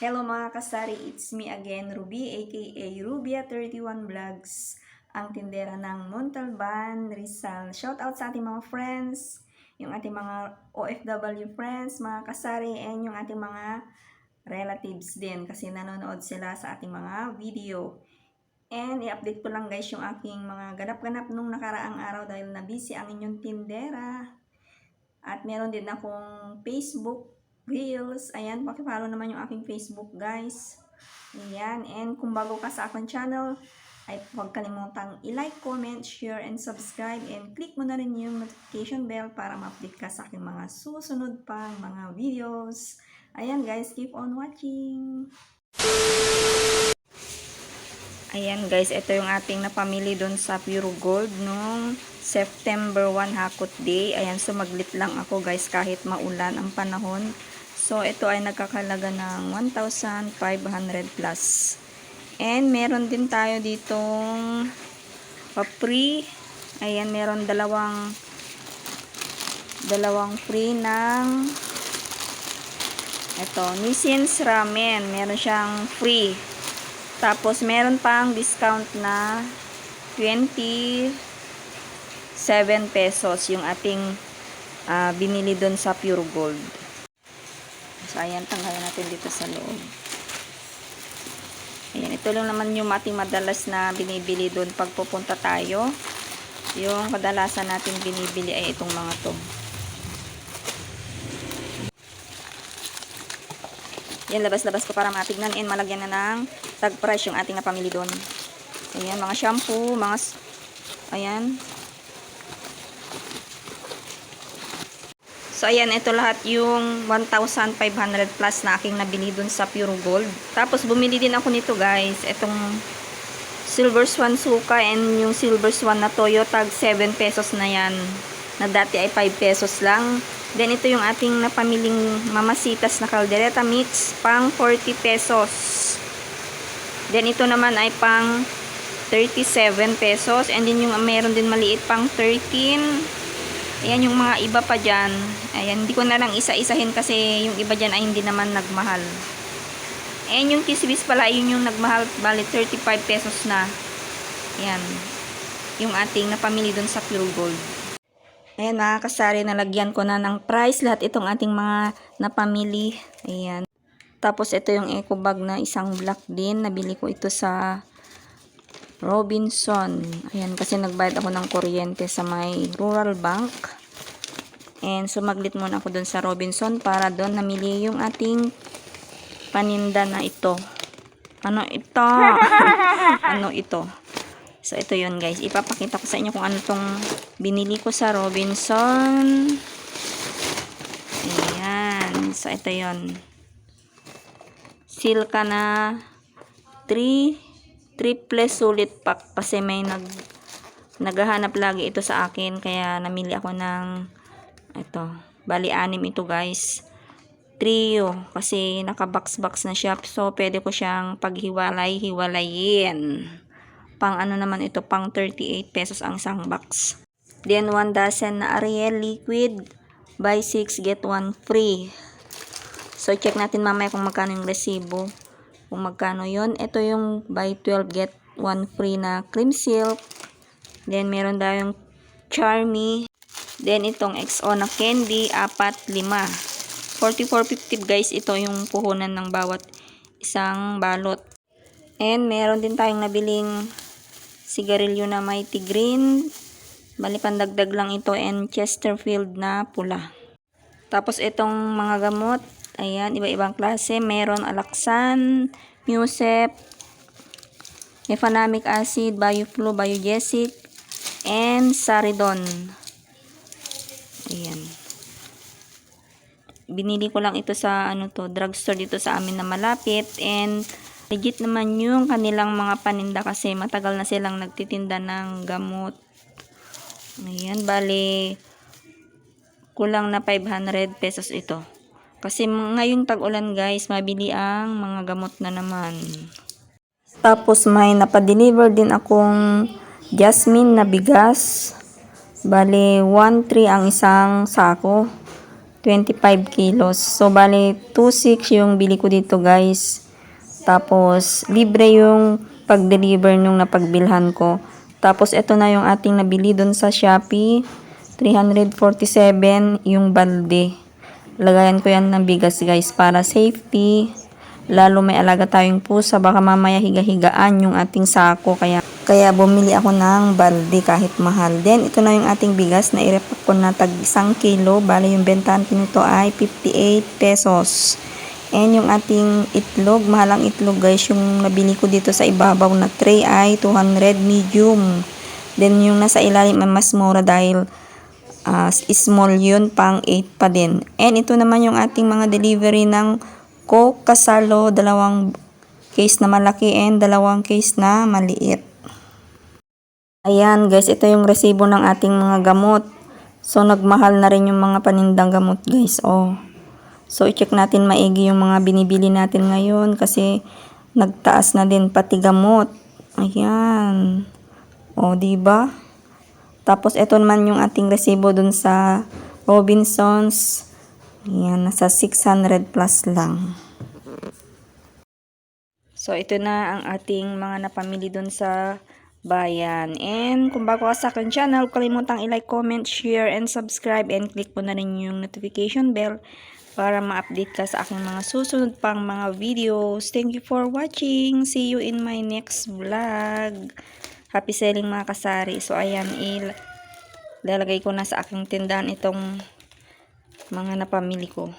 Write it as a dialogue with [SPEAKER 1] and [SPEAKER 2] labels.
[SPEAKER 1] Hello mga kasari, it's me again, Ruby, aka Rubia31 Vlogs, ang tindera ng Montalban, Rizal. Shoutout sa ating mga friends, yung ating mga OFW friends, mga kasari, and yung ating mga relatives din kasi nanonood sila sa ating mga video. And i-update ko lang guys yung aking mga ganap-ganap nung nakaraang araw dahil na busy ang inyong tindera. At meron din akong Facebook Reels. Ayan, pakipollow naman yung aking Facebook guys. Ayan, and kung bago ka sa aking channel, ay huwag kalimutang i-like, comment, share, and subscribe. And click mo na rin yung notification bell para ma-update ka sa aking mga susunod pang mga videos. Ayan guys, keep on watching! Ayan guys, ito yung ating napamili doon sa Pure Gold nung September 1 Hakot Day. Ayan, sumaglit lang ako guys kahit maulan ang panahon. So, ito ay nagkakalaga ng 1,500 plus. And meron din tayo ditong pa-free. Ayan, meron dalawang free ng ito, Nissin's Ramen. Meron siyang free. Tapos, meron pang discount na 27 pesos yung ating binili doon sa Pure Gold. So, ayan, tanggalin natin dito sa loob. Ayan, ito lang naman yung ating madalas na binibili doon pag pupunta tayo. Yung kadalasan natin binibili ay itong mga to. Yan, labas-labas ko para matignan and malagyan na ng tag price yung ating napamili doon. Ayan, mga shampoo, mga ayan. So, ayan, ito lahat yung 1,500 plus na aking nabili doon sa Pure Gold. Tapos, bumili din ako nito guys. Itong Silver Swan Suka and yung Silver Swan na Toyo, tag 7 pesos na yan. Na dati ay 5 pesos lang. Then, ito yung ating napamiling Mamasitas na Caldereta Mix, pang 40 pesos. Then, ito naman ay pang 37 pesos. And then, yung meron din maliit pang 13. Ayan, yung mga iba pa dyan. Ayan, hindi ko na lang isa-isahin kasi yung iba dyan ay hindi naman nagmahal. And yung kisbis pala, yun yung nagmahal. Bali, 35 pesos na. Ayan. Yung ating napamili dun sa Pure Gold. Ayan mga kasari, nalagyan ko na ng price lahat itong ating mga napamili. Ayan. Tapos ito yung eco bag na isang black din. Nabili ko ito sa Robinson. Ayan, kasi nagbayad ako ng kuryente sa may Rural Bank. And sumaglit muna ako dun sa Robinson para doon namili yung ating paninda na ito. Ano ito? Ano ito? So, ito yun guys. Ipapakita ko sa inyo kung ano tong binili ko sa Robinson. Ayan. So, ito yun. Silka na 3 sulit pack. Kasi may naghahanap lagi ito sa akin. Kaya, namili ako ng ito. Bali, 6 ito guys. Trio. Kasi, naka-box-box na siya. So, pwede ko siyang paghiwalay-hiwalayin. Pang ano naman ito, pang 38 pesos ang isang box. Then 1 dozen na Ariel liquid, buy 6 get 1 free. So check natin mamaya kung magkano yung resibo. Kung magkano yon. Ito yung buy 12 get 1 free na cream silk. Then meron tayong Charmy. Then itong XO na candy, 4, 5. 44.50 guys, ito yung puhunan ng bawat isang balot. And meron din tayong nabiling sigarilyo na Mighty Green. Bali pandagdag lang ito, and Chesterfield na pula. Tapos itong mga gamot, ayan, iba-ibang klase. Meron Alaxan, Musep, Mefenamic acid, Bioflu, Biogesic, and Saridon. Ayan. Binili ko lang ito sa drugstore dito sa amin na malapit, and legit naman yung kanilang mga paninda kasi matagal na silang nagtitinda ng gamot. Ayan, bali kulang na 500 pesos ito. Kasi ngayong tag-ulan guys, mabili ang mga gamot na naman. Tapos may napadeliver din akong jasmine na bigas. Bali 1-3 ang isang sako. 25 kilos. So, bali, 2.6 yung bili ko dito, guys. Tapos, libre yung pag-deliver nung napagbilhan ko. Tapos, ito na yung ating nabili dun sa Shopee. 347 yung balde. Lagayan ko yan ng bigas, guys, para safety. Lalo may alaga tayong pusa, baka mamaya higa-higaan yung ating sako. Kaya bumili ako ng balde kahit mahal. Then, ito na yung ating bigas na i-repack ko na tag 1 kilo. Bale, yung bentahan ko nito ay 58 pesos. And yung ating itlog, mahalang itlog, guys, yung nabili ko dito sa ibabaw na tray ay 200 medium. Then, yung nasa ilalim ay mas mura dahil small yun, pang 8 pa din. And ito naman yung ating mga delivery ng Coke Kasalo, 2 case na malaki and 2 case na maliit. Ayan guys, ito yung resibo ng ating mga gamot. So nagmahal na rin yung mga panindang gamot, guys. Oh. So i-check natin maigi yung mga binibili natin ngayon kasi nagtaas na din pati gamot. Ayan. Oh, di ba? Tapos ito naman yung ating resibo dun sa Robinsons. Ayan, nasa 600 plus lang. So ito na ang ating mga napamili dun sa bayan. And kung bago ka sa akin channel, huwag kalimutang i-like, comment, share, and subscribe. And click mo na rin yung notification bell para ma-update ka sa aking mga susunod pang mga videos. Thank you for watching. See you in my next vlog. Happy selling mga kasari. So ayan, lalagay ko na sa aking tindahan itong mga napamili ko.